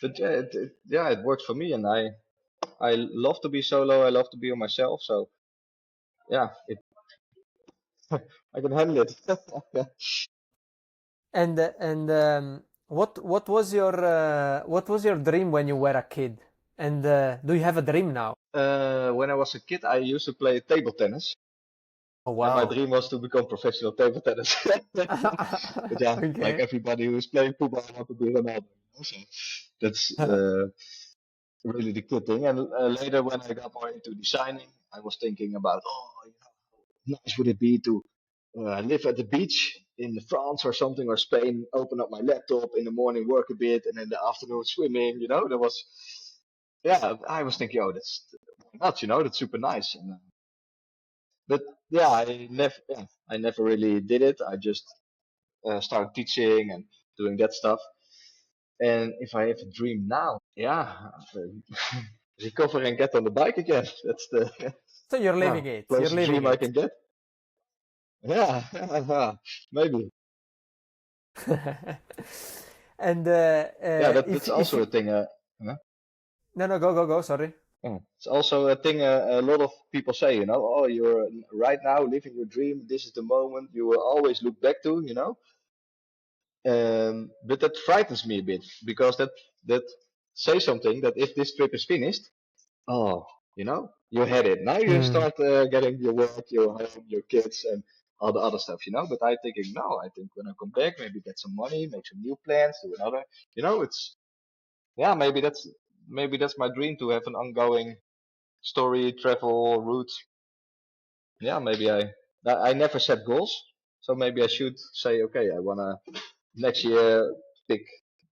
but yeah, it works for me, and I love to be solo. I love to be on myself. So yeah, I can handle it. And what was your dream when you were a kid? And do you have a dream now? When I was a kid, I used to play table tennis, Oh and my wow. dream was to become professional table tennis. But yeah, like Okay. everybody who's playing football, I want to be Ronaldo. So that's really the good thing. And later, when I got more into designing, I was thinking about, how nice would it be to live at the beach in France or something, or Spain, open up my laptop in the morning, work a bit, and in the afternoon swimming. There was, yeah, I was thinking, oh, that's why not, that's super nice. But yeah, I never really did it. I just started teaching and doing that stuff. And if I have a dream now, yeah, recover and get on the bike again. That's the So you're yeah, living it. You're closest living dream I it. can get. Yeah, maybe. And Yeah, that's if also you a thing. Yeah. no no go go go, sorry. Yeah. It's also a thing a lot of people say, oh, you're right now living your dream. This is the moment you will always look back to. But that frightens me a bit because that says something that if this trip is finished, oh, you had it. Now you Mm. start getting your work, your home, your kids, and all the other stuff. But I thinking, no, I think when I come back, maybe get some money, make some new plans, do another. It's yeah, maybe that's my dream to have an ongoing story, travel, route. Yeah, maybe I never set goals, so maybe I should say, okay, I wanna next year pick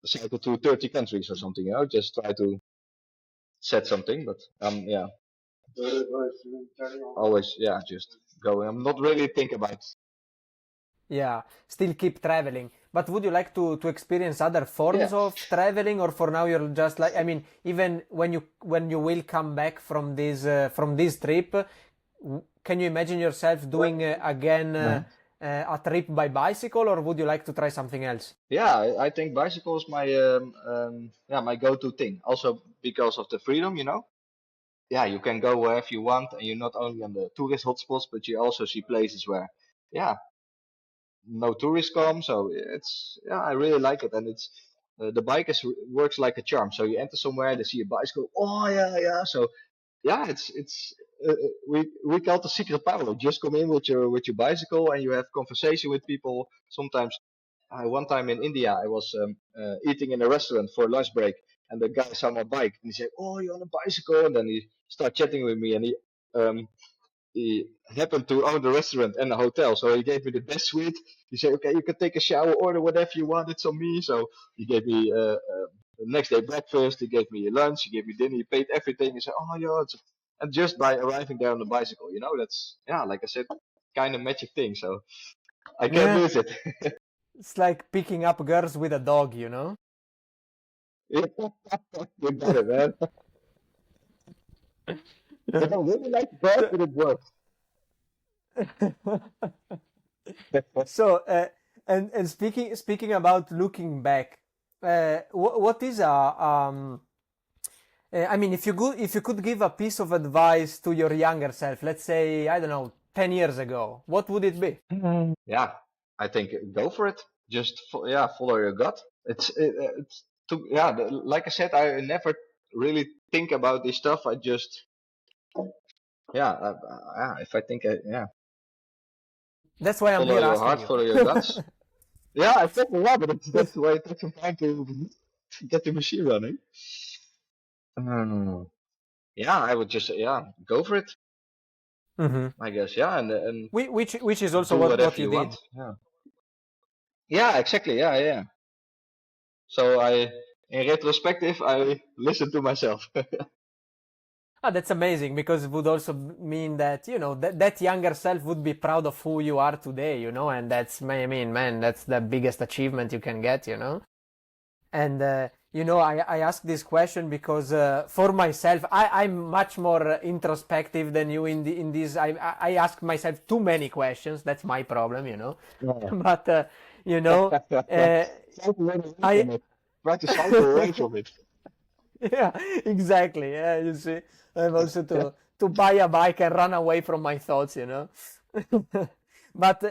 cycle to 30 countries or something. Just try to set something, but yeah, always just going. I'm not really thinking about. Yeah, still keep traveling. But would you like to experience other Yeah, forms of traveling, or for now you're just like, I mean, even when you will come back from this trip, can you imagine yourself doing again uh a trip by bicycle, or would you like to try something else? yeah. I think bicycle is my go-to thing. Also because of the freedom. Yeah, you can go wherever you want, and you're not only on the tourist hotspots, but you also see places where, yeah, no tourists come. So I really like it, and the bike works like a charm. So you enter somewhere, they see a bicycle. Oh yeah, yeah. So yeah, it's we call it the secret power. Just come in with your bicycle, and you have conversation with people. Sometimes, one time in India, I was eating in a restaurant for a lunch break, and the guy saw my bike, and he said, "Oh, you're on a bicycle?" And then he started chatting with me, and he happened to own the restaurant and the hotel, so he gave me the best suite. He said, "Okay, you can take a shower, order whatever you want. It's on me." So he gave me the next day breakfast. He gave me lunch. He gave me dinner. He paid everything. He said, "Oh yeah," and just by arriving there on the bicycle, that's like I said, kind of magic thing. So I can't Yeah, lose it. it's like picking up girls with a dog, you know? You got it, man. I don't really like birds, So, but it works. so and speaking about looking back, what is I mean, if you could give a piece of advice to your younger self, let's say, I don't know, 10 years ago, what would it be? Yeah, I think go for it. Just follow your gut. It's like I said, I never really think about this stuff. I just if I think That's why I'm follow here your asking heart, you. follow your guts. Yeah, exactly. Yeah, but that's why it takes some time to get the machine running. Um, yeah, I would just go for it. Hmm. I guess and Which is also do what whatever you you want. did. Yeah, exactly. Yeah. So in retrospective, I listen to myself. Ah, that's amazing because it would also mean that, that younger self would be proud of who you are today, and that's, I mean, man, that's the biggest achievement you can get. And I ask this question because for myself, I'm much more introspective than you in this. I ask myself too many questions. That's my problem. Yeah. But you know, uh, Cycle away I from it. Try to cycle away from it. yeah, exactly. Yeah, you see, I'm also to buy a bike and run away from my thoughts. But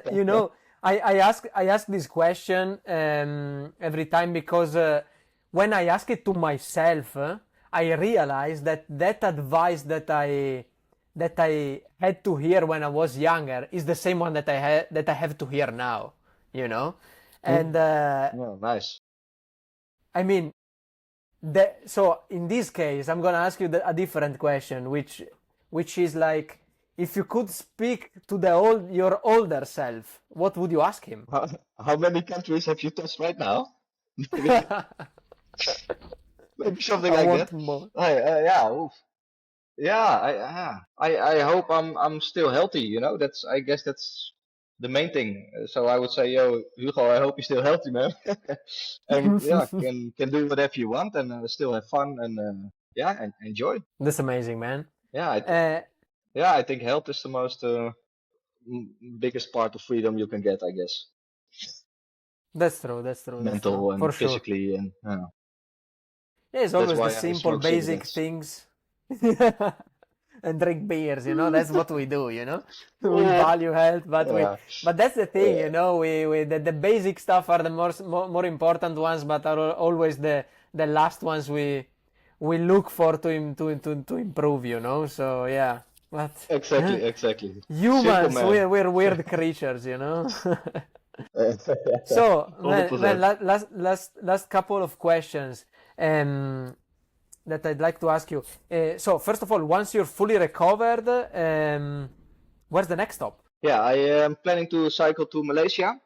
I ask this question every time because when I ask it to myself, I realize that advice that I had to hear when I was younger is the same one that I have to hear now. You know, and Mm. Oh, nice. I mean, so in this case, I'm gonna ask you a different question, which is like, if you could speak to your older self, what would you ask him? How, how many countries have you touched right now? Maybe, maybe something I like that. want more. Yeah, oof. Yeah. I hope I'm still healthy. That's I guess that's the main thing. So I would say, yo, Hugo, I hope you're still healthy, man. And yeah, can do whatever you want and still have fun and yeah, and enjoy. That's amazing, man. Yeah, Uh, yeah, I think health is the most biggest part of freedom you can get, I guess, that's true. That's true. That's true. mental For and sure. physically, and Yeah, it's that's always the why I simple, smoke basic cigarettes. things. And drink beers. That's what we do. We Yeah, value health, yeah, but that's the thing. yeah. The basic stuff are the more important ones, but are always the last ones we look for to improve. So yeah, but Exactly, exactly. Simple humans, man. we're weird creatures. So, man, 100%. last couple of questions um, that I'd like to ask you. So, first of all, once you're fully recovered, where's the next stop? Yeah, I am planning to cycle to Malaysia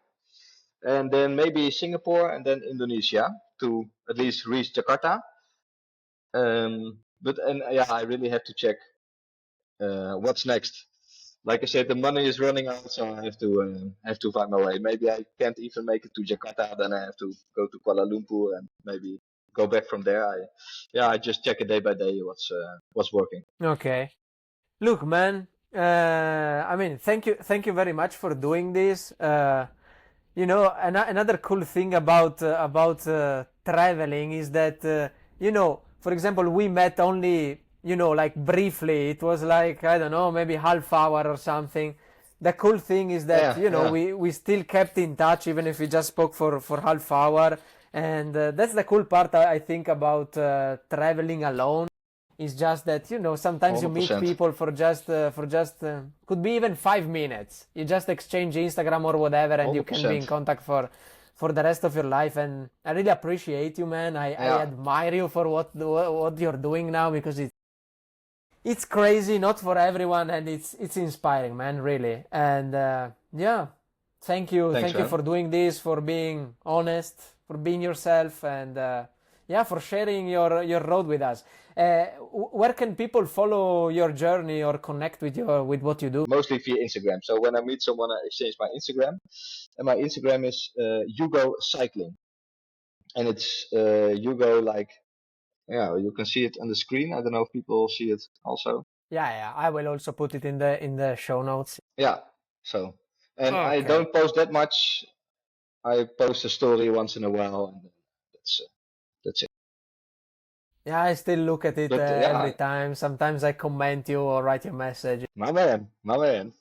and then maybe Singapore and then Indonesia to at least reach Jakarta. But and yeah, I really have to check what's next. Like I said, the money is running out, so I have to find my way. Maybe I can't even make it to Jakarta, then I have to go to Kuala Lumpur and maybe go back from there. I just check it day by day what's working. Okay. Look, man. I mean, thank you very much for doing this. Another cool thing about traveling is that for example, we met only like briefly. It was like, I don't know, maybe half hour or something. The cool thing is that Yeah, yeah, we still kept in touch even if we just spoke for half hour, and that's the cool part I think about traveling alone. It's just that sometimes you meet 100%, people for just could be even 5 minutes. You just exchange Instagram or whatever, and you can be in 100%. contact for the rest of your life. And I really appreciate you, man. I Yeah, admire you for what you're doing now, because it's crazy, not for everyone, and it's inspiring, man, really. And yeah, thanks, thank you man. for doing this, for being honest, for being yourself, and yeah, for sharing your road with us. Where can people follow your journey or connect with what you do? Mostly via Instagram. So when I meet someone, I exchange my Instagram, and my Instagram is Hugo Cycling, and it's Hugo like yeah, you can see it on the screen. I don't know if people see it also. Yeah, yeah, I will also put it in the show notes. Yeah. So, and I Okay. don't post that much. I post a story once in a while, and that's it. Yeah, I still look at it But every yeah, time. Sometimes I comment you or write you a message. my man, my man.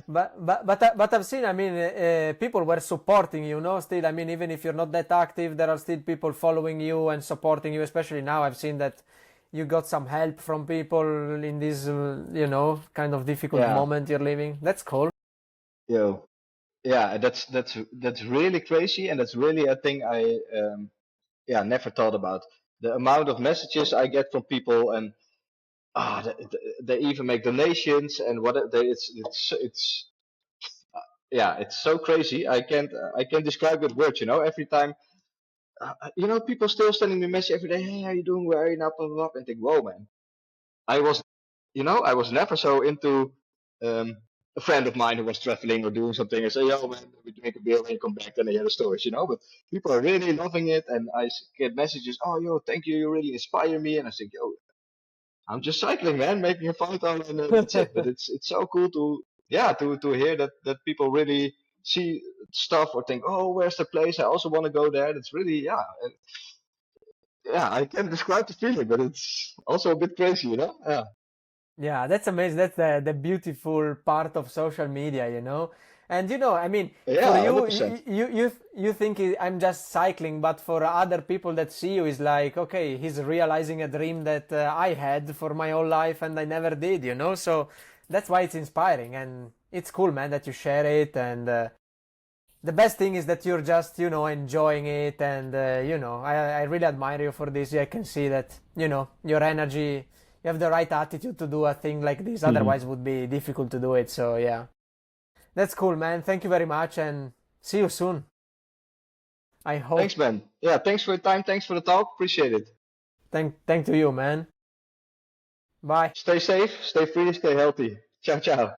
But I've seen. I mean, people were supporting you. No, still. I mean, even if you're not that active, there are still people following you and supporting you. Especially now, I've seen that you got some help from people in this, kind of difficult Yeah, moment you're living. That's cool. yo, yeah. That's really crazy, and that's really a thing I yeah never thought about. The amount of messages I get from people, and they even make donations, and it's yeah, it's so crazy. I can't describe it with words. Every time people still sending me message every day. Hey, how you doing? Where are you now? Blah, blah, blah. And think, whoa, man. I was, I was never so into um, a friend of mine who was traveling or doing something. I say, yo, man, we drink a beer when you come back, then I hear the stories, you know. But people are really loving it, and get messages, oh, yo, thank you, you really inspire me. And I think, yo, I'm just cycling, man, making a photo, and that's it. But it's so cool to to hear that people really see stuff or think, oh, where's the place? I also want to go there. It's really yeah. I can't describe the feeling, but it's also a bit crazy, you know. Yeah, Yeah, that's amazing. That's the beautiful part of social media, you know. And you know, I mean, for yeah, hundred you, percent. you think I'm just cycling, but for other people that see you is like, okay, he's realizing a dream that I had for my whole life and I never did, you know. So that's why it's inspiring and it's cool, man, that you share it. And the best thing is that you're just, you know, enjoying it. And you know, I really admire you for this. I can see that, you know, your energy, you have the right attitude to do a thing like this. Mhm. Otherwise, it would be difficult to do it. So yeah, that's cool, man. Thank you very much, and see you soon. I Thanks, hope. man. Yeah, thanks for your time. Thanks for the talk. Appreciate it. Thank to you, man. Bye. Stay safe, stay free, stay healthy. Ciao, ciao.